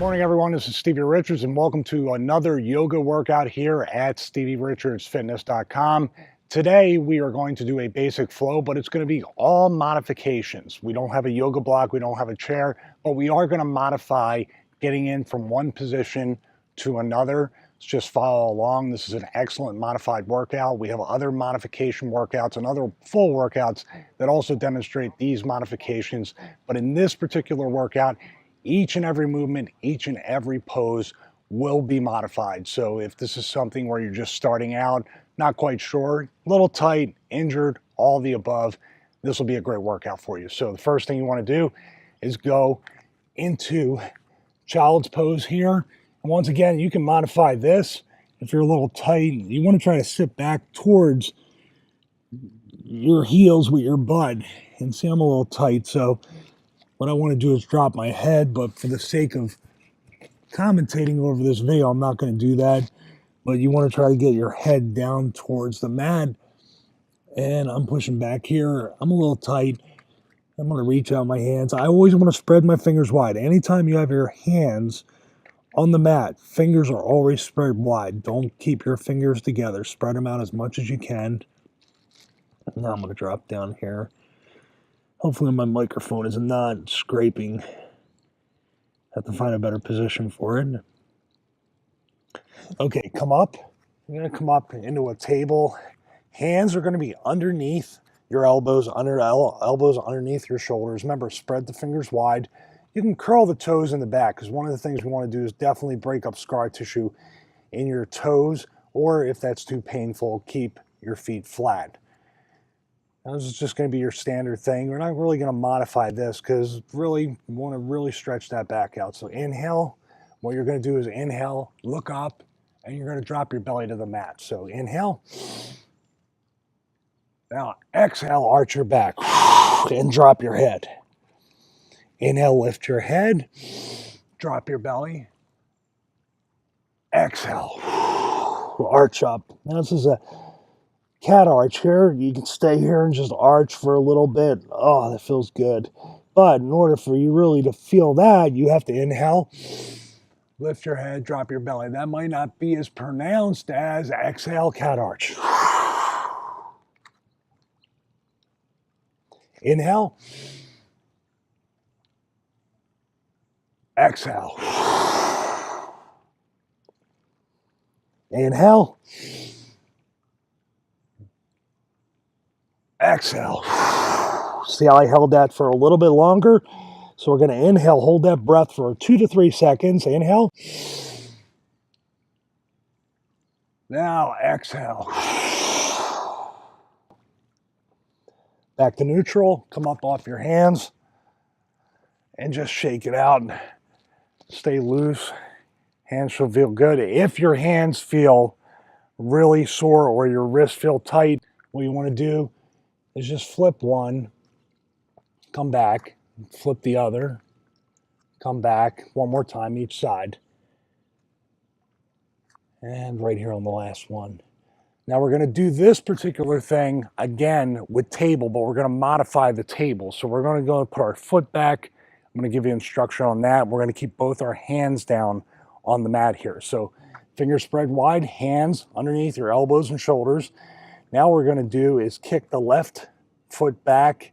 Morning, everyone. This is Stevie Richards, and welcome to another yoga workout here at StevieRichardsFitness.com. Today, we are going to do a basic flow, but it's going to be all modifications. We don't have a yoga block, we don't have a chair, but we are going to modify getting in from one position to another. Just follow along. This is an excellent modified workout. We have other modification workouts and other full workouts that also demonstrate these modifications. But in this particular workout, each and every movement, each and every pose will be modified. So if this is something where you're just starting out, not quite sure, a little tight, injured, all the above, this will be a great workout for you. So the first thing you want to do is go into child's pose here. And once again, you can modify this. If you're a little tight, you want to try to sit back towards your heels with your butt. And see, I'm a little tight, so what I want to do is drop my head, but for the sake of commentating over this video, I'm not going to do that. But you want to try to get your head down towards the mat. And I'm pushing back here. I'm a little tight. I'm going to reach out my hands. I always want to spread my fingers wide. Anytime you have your hands on the mat, fingers are always spread wide. Don't keep your fingers together. Spread them out as much as you can. Now I'm going to drop down here. Hopefully my microphone is not scraping. Have to find a better position for it. Okay, come up. You're going to come up into a table. Hands are going to be underneath your elbows, elbows underneath your shoulders. Remember, spread the fingers wide. You can curl the toes in the back, because one of the things we want to do is definitely break up scar tissue in your toes, or if that's too painful, keep your feet flat. Now, this is just going to be your standard thing. We're not really going to modify this because really we want to really stretch that back out. So inhale. What you're going to do is inhale, look up, and you're going to drop your belly to the mat. So inhale. Now exhale, arch your back and drop your head. Inhale, lift your head, drop your belly. Exhale, arch up. Now this is a cat arch here. You can stay here and just arch for a little bit. Oh, that feels good. But in order for you really to feel that, you have to inhale, lift your head, drop your belly. That might not be as pronounced as exhale, cat arch. Inhale. Exhale. Inhale. Exhale. See how I held that for a little bit longer? So we're going to inhale, hold that breath for 2 to 3 seconds. Inhale. Now exhale. Back to neutral. Come up off your hands and just shake it out. Stay loose. Hands should feel good. If your hands feel really sore or your wrists feel tight, what you want to do is just flip one, come back, flip the other, come back one more time each side. And right here on the last one. Now we're going to do this particular thing again with table, but we're going to modify the table. So we're going to go and put our foot back. I'm going to give you instruction on that. We're going to keep both our hands down on the mat here. So fingers spread wide, hands underneath your elbows and shoulders. Now what we're going to do is kick the left foot back,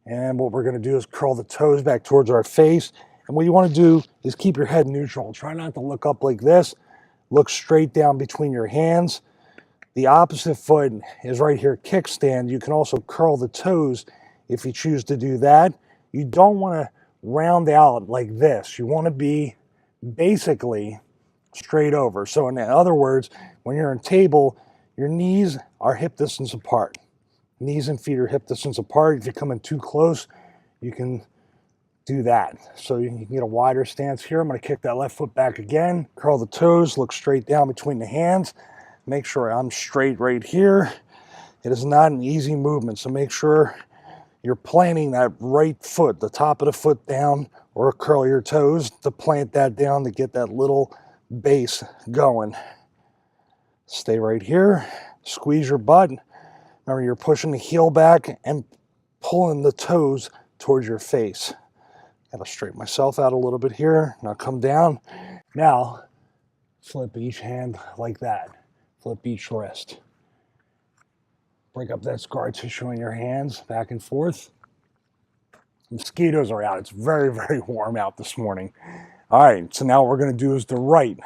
and what we're going to do is curl the toes back towards our face. And what you want to do is keep your head neutral. Try not to look up like this. Look straight down between your hands. The opposite foot is right here, kickstand. You can also curl the toes if you choose to do that. You don't want to round out like this. You want to be basically straight over. So in other words, when you're in table, your knees are hip distance apart. Knees and feet are hip distance apart. If you're coming too close, you can do that. So you can get a wider stance here. I'm going to kick that left foot back again, curl the toes, look straight down between the hands. Make sure I'm straight right here. It is not an easy movement, so make sure you're planting that right foot, the top of the foot down, or curl your toes to plant that down to get that little base going. Stay right here. Squeeze your butt. Remember, you're pushing the heel back and pulling the toes towards your face. Gotta straighten myself out a little bit here. Now come down. Now flip each hand like that. Flip each wrist. Break up that scar tissue in your hands, back and forth. Mosquitoes are out. It's very, very warm out this morning. All right, so now what we're going to do is the right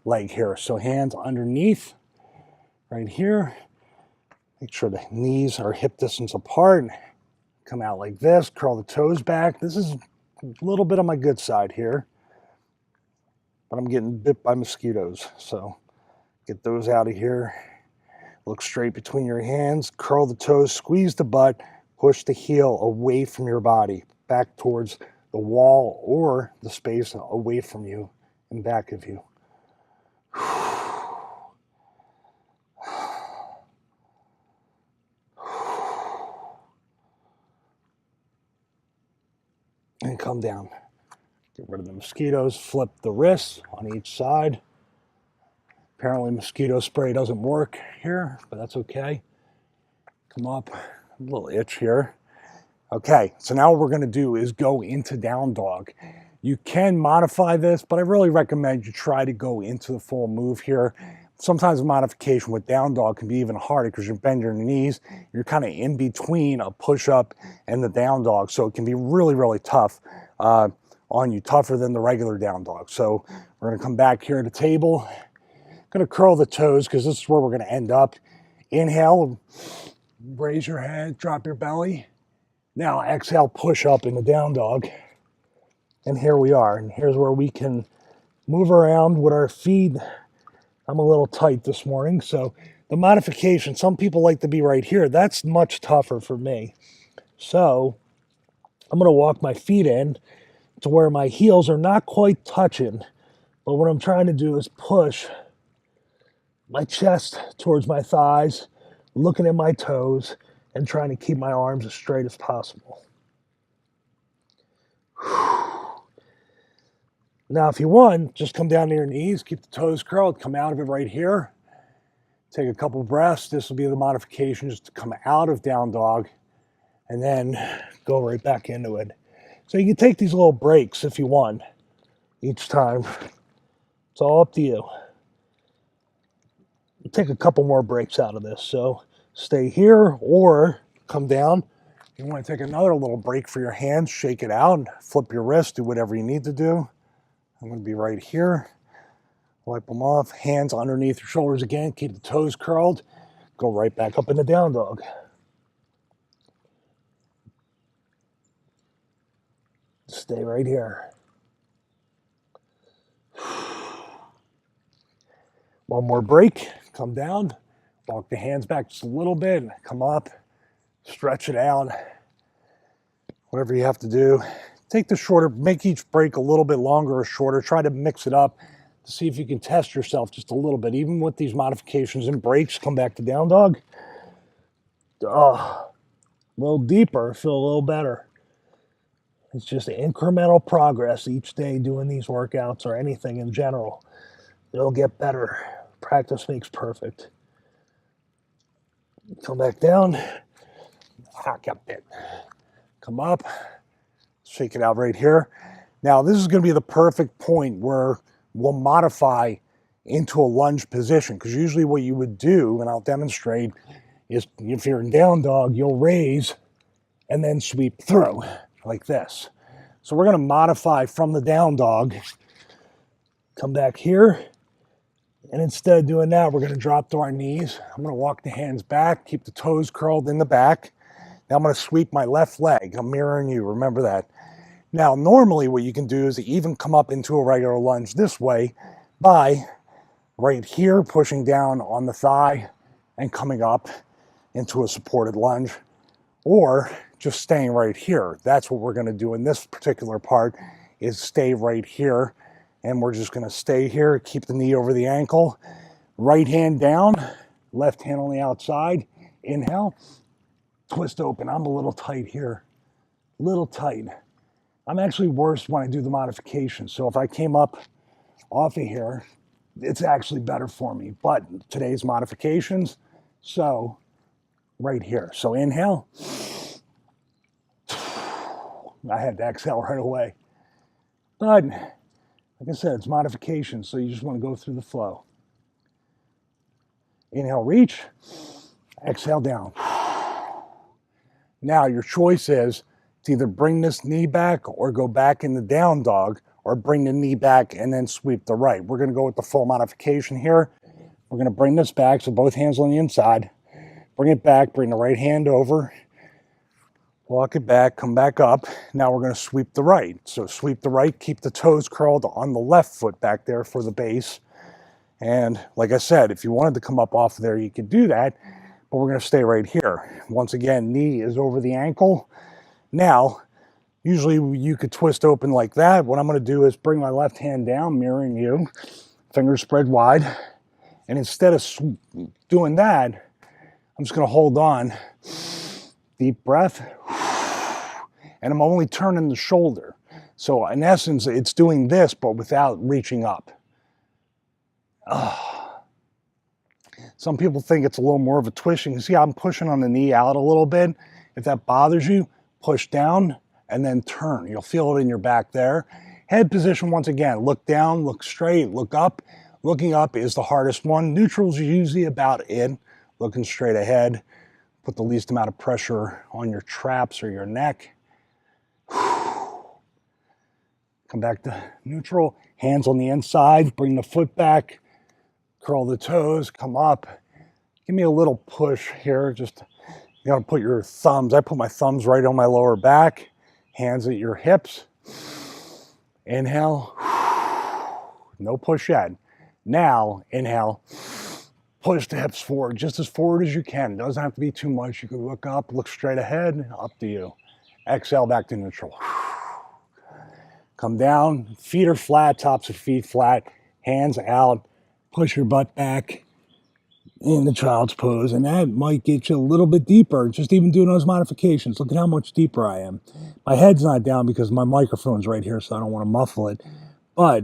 leg here. So hands underneath, right here. Make sure the knees are hip distance apart. Come out like this, curl the toes back. This is a little bit on my good side here, but I'm getting bit by mosquitoes. So get those out of here. Look straight between your hands, curl the toes, squeeze the butt, push the heel away from your body, back towards the wall or the space away from you and back of you. And come down. Get rid of the mosquitoes, flip the wrists on each side. Apparently mosquito spray doesn't work here, but that's okay. Come up, a little itch here. Okay, so now what we're gonna do is go into down dog. You can modify this, but I really recommend you try to go into the full move here. Sometimes a modification with down dog can be even harder because you bend your knees. You're kind of in between a push-up and the down dog, so it can be really, really tough on you, tougher than the regular down dog. So we're gonna come back here at the table. Gonna curl the toes because this is where we're gonna end up. Inhale, raise your head, drop your belly. Now exhale, push up in the down dog. And here we are. And here's where we can move around with our feet. I'm a little tight this morning, so the modification, some people like to be right here. That's much tougher for me. So I'm gonna walk my feet in to where my heels are not quite touching, but what I'm trying to do is push my chest towards my thighs, looking at my toes, and trying to keep my arms as straight as possible. Now, if you want, just come down to your knees, keep the toes curled, come out of it right here. Take a couple breaths. This will be the modification, just to come out of down dog and then go right back into it. So you can take these little breaks if you want each time. It's all up to you. Take a couple more breaks out of this. So stay here or come down. You want to take another little break for your hands, shake it out, flip your wrist, do whatever you need to do. I'm going to be right here. Wipe them off. Hands underneath your shoulders again. Keep the toes curled. Go right back up into down dog. Stay right here. One more break. Come down. Walk the hands back just a little bit. Come up. Stretch it out. Whatever you have to do. Take the shorter, make each break a little bit longer or shorter. Try to mix it up to see if you can test yourself just a little bit. Even with these modifications and breaks, come back to down dog. A little deeper, feel a little better. It's just incremental progress each day doing these workouts or anything in general. It'll get better. Practice makes perfect. Come back down. Got bit. Come up. Shake it out right here. Now, this is going to be the perfect point where we'll modify into a lunge position, because usually what you would do, and I'll demonstrate, is if you're in down dog, you'll raise and then sweep through like this. So we're going to modify from the down dog, come back here, and instead of doing that, we're going to drop to our knees. I'm going to walk the hands back, keep the toes curled in the back. Now I'm going to sweep my left leg. I'm mirroring you, remember that. Now, normally what you can do is even come up into a regular lunge this way by right here, pushing down on the thigh and coming up into a supported lunge, or just staying right here. That's what we're gonna do in this particular part, is stay right here. And we're just gonna stay here, keep the knee over the ankle, right hand down, left hand on the outside, inhale, twist open. I'm a little tight here, little tight. I'm actually worse when I do the modification. So if I came up off of here, it's actually better for me. But today's modifications, so right here. So inhale. I had to exhale right away. But like I said, it's modification, so you just want to go through the flow. Inhale, reach. Exhale, down. Now your choice is to either bring this knee back or go back in the down dog, or bring the knee back and then sweep the right. We're going to go with the full modification here. We're going to bring this back, so both hands on the inside. Bring it back, bring the right hand over, walk it back, come back up. Now we're going to sweep the right. So sweep the right, keep the toes curled on the left foot back there for the base. And like I said, if you wanted to come up off of there, you could do that, but we're going to stay right here. Once again, knee is over the ankle. Now, usually you could twist open like that. What I'm going to do is bring my left hand down, mirroring you, fingers spread wide. And instead of doing that, I'm just going to hold on, deep breath, and I'm only turning the shoulder. So in essence, it's doing this, but without reaching up. Some people think it's a little more of a twishing. See, I'm pushing on the knee out a little bit. If that bothers you, push down and then turn. You'll feel it in your back there. Head position, once again, look down, look straight, look up. Looking up is the hardest one. Neutral's usually about it. Looking straight ahead. Put the least amount of pressure on your traps or your neck. Come back to neutral. Hands on the inside. Bring the foot back. Curl the toes. Come up. Give me a little push here. Just, you gotta put your thumbs. I put my thumbs right on my lower back. Hands at your hips. Inhale. No push yet. Now, inhale. Push the hips forward, just as forward as you can. It doesn't have to be too much. You can look up, look straight ahead, up to you. Exhale, back to neutral. Come down, feet are flat, tops of feet flat, hands out, push your butt back in the child's pose, and that might get you a little bit deeper, just even doing those modifications. Look at how much deeper I am. My head's not down because my microphone's right here, so I don't want to muffle it, but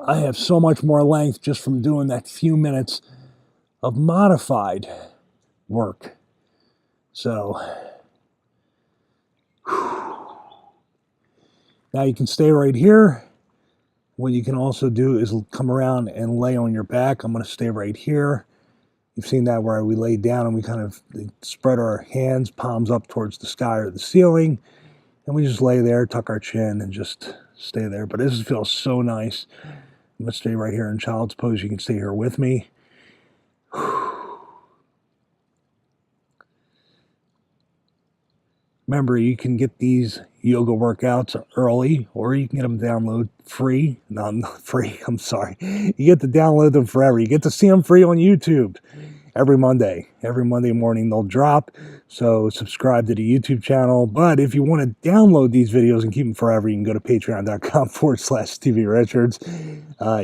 I have so much more length just from doing that few minutes of modified work. So now you can stay right here. What you can also do is come around and lay on your back. I'm going to stay right here. You've seen that where we lay down and we kind of spread our hands, palms up towards the sky or the ceiling, and we just lay there, tuck our chin, and just stay there. But this feels so nice. I'm going to stay right here in child's pose. You can stay here with me. Remember, you can get these yoga workouts early, or you can get them download free. No, not free, I'm sorry. You get to download them forever. You get to see them free on YouTube every Monday. Every Monday morning they'll drop. So subscribe to the YouTube channel. But if you want to download these videos and keep them forever, you can go to patreon.com/Stevie Richards.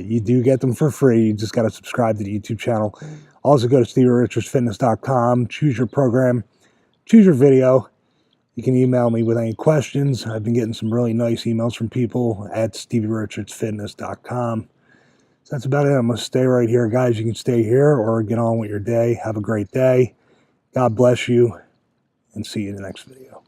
You do get them for free. You just got to subscribe to the YouTube channel. Also go to StevieRichardsFitness.com. Choose your program. Choose your video. You can email me with any questions. I've been getting some really nice emails from people at StevieRichardsFitness.com. So that's about it. I'm going to stay right here. Guys, you can stay here or get on with your day. Have a great day. God bless you, and see you in the next video.